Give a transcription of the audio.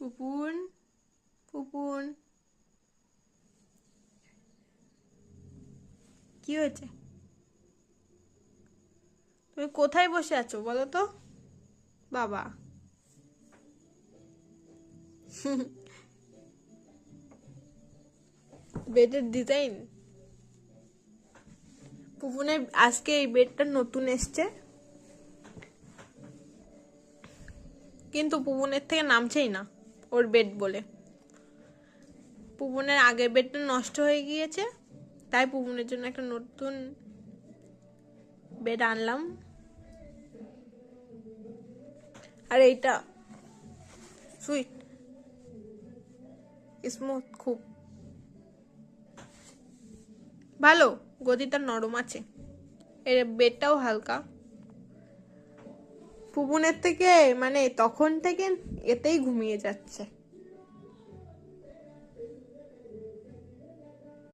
পুপুন পুপুন কি হয়েছে? তুমি কোথায় বসে আছো বলো তো? বাবা বেডের ডিজাইন পুপুনের আজকে এই বেডটা নতুন এসছে, কিন্তু পুপুনের থেকে নামছেই না ওর বেড বলে। পুপুনের আগের বেডটা নষ্ট হয়ে গিয়েছে, তাই পুপুনের জন্য একটা নতুন বেড আনলাম। আর এইটা সুইট স্মুথ, খুব ভালো, গদিটা নরম আছে, এর বেডটাও হালকা। পুপুনের থেকে মানে তখন থেকে এতেই ঘুমিয়ে যাচ্ছে।